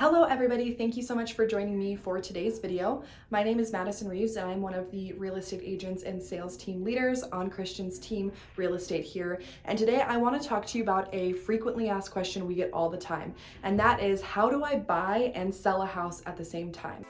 Hello everybody, thank you so much for joining me for today's video. My name is Madison Reeves and I'm one of the real estate agents and sales team leaders on Christian's team Real Estate here. And today I want to talk to you about a frequently asked question we get all the time. And that is, how do I buy and sell a house at the same time?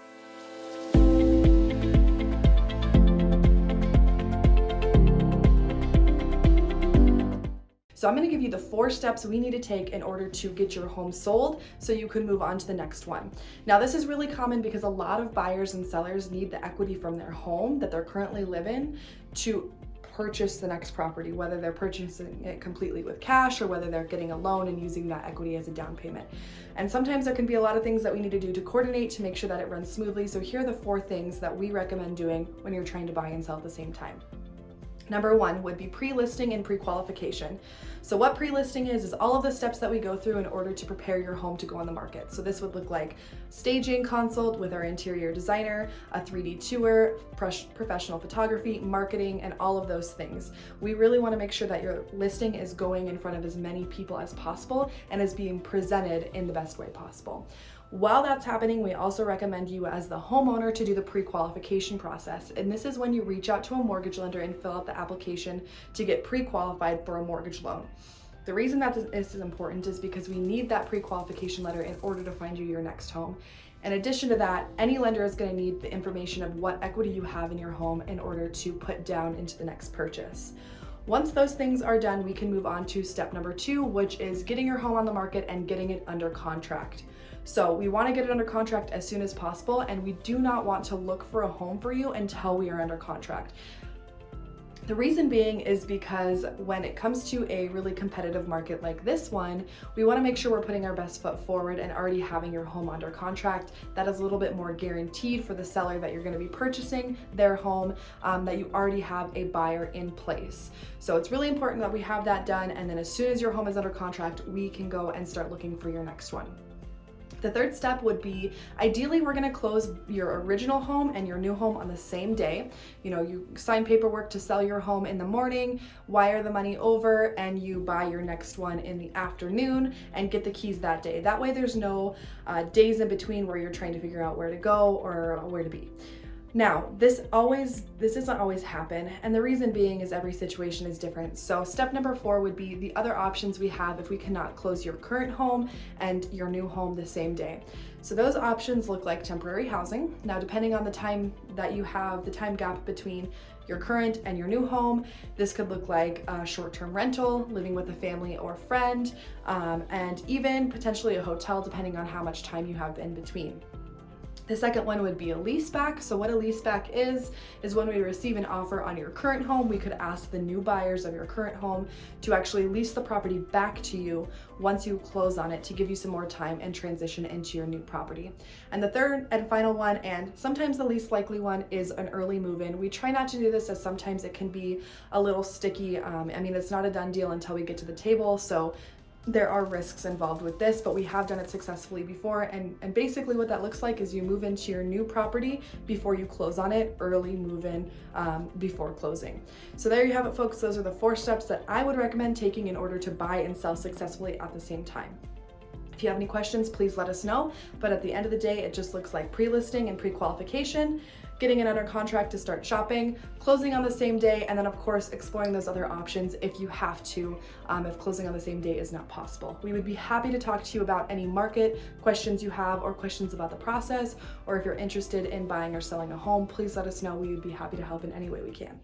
So I'm going to give you the 4 steps we need to take in order to get your home sold so you can move on to the next one. Now this is really common because a lot of buyers and sellers need the equity from their home that they're currently living to purchase the next property, whether they're purchasing it completely with cash or whether they're getting a loan and using that equity as a down payment. And sometimes there can be a lot of things that we need to do to coordinate to make sure that it runs smoothly. So here are the 4 things that we recommend doing when you're trying to buy and sell at the same time. Number 1 would be pre-listing and pre-qualification. So what pre-listing is all of the steps that we go through in order to prepare your home to go on the market. So this would look like staging consult with our interior designer, a 3D tour, professional photography, marketing, and all of those things. We really want to make sure that your listing is going in front of as many people as possible and is being presented in the best way possible. While that's happening, we also recommend you as the homeowner to do the pre-qualification process. And this is when you reach out to a mortgage lender and fill out the application to get pre-qualified for a mortgage loan. The reason that this is important is because we need that pre-qualification letter in order to find you your next home. In addition to that, any lender is going to need the information of what equity you have in your home in order to put down into the next purchase. Once those things are done, we can move on to step number 2, which is getting your home on the market and getting it under contract. So we want to get it under contract as soon as possible, and we do not want to look for a home for you until we are under contract. The reason being is because when it comes to a really competitive market like this one, we want to make sure we're putting our best foot forward and already having your home under contract. That is a little bit more guaranteed for the seller that you're going to be purchasing their home, that you already have a buyer in place. So it's really important that we have that done, and then as soon as your home is under contract, we can go and start looking for your next one. The 3rd step would be, ideally we're going to close your original home and your new home on the same day. You know, you sign paperwork to sell your home in the morning, wire the money over, and you buy your next one in the afternoon and get the keys that day. That way there's no days in between where you're trying to figure out where to go or where to be. Now, this doesn't always happen, and the reason being is every situation is different. So step number 4 would be the other options we have if we cannot close your current home and your new home the same day. So those options look like temporary housing. Now, depending on the time that you have, the time gap between your current and your new home, this could look like a short-term rental, living with a family or friend, and even potentially a hotel, depending on how much time you have in between. The second one would be a leaseback. So what a leaseback is when we receive an offer on your current home, we could ask the new buyers of your current home to actually lease the property back to you once you close on it, to give you some more time and transition into your new property. And the 3rd and final one, and sometimes the least likely one, is an early move-in. We try not to do this as sometimes it can be a little sticky. I mean, it's not a done deal until we get to the table. So there are risks involved with this, but we have done it successfully before. And basically what that looks like is you move into your new property before you close on it, early move-in before closing. So there you have it, folks. Those are the 4 steps that I would recommend taking in order to buy and sell successfully at the same time. If you have any questions, please let us know. But at the end of the day, it just looks like pre-listing and pre-qualification, getting it under contract to start shopping, closing on the same day, and then of course exploring those other options if you have to, if closing on the same day is not possible. We would be happy to talk to you about any market questions you have or questions about the process, or if you're interested in buying or selling a home, please let us know. We would be happy to help in any way we can.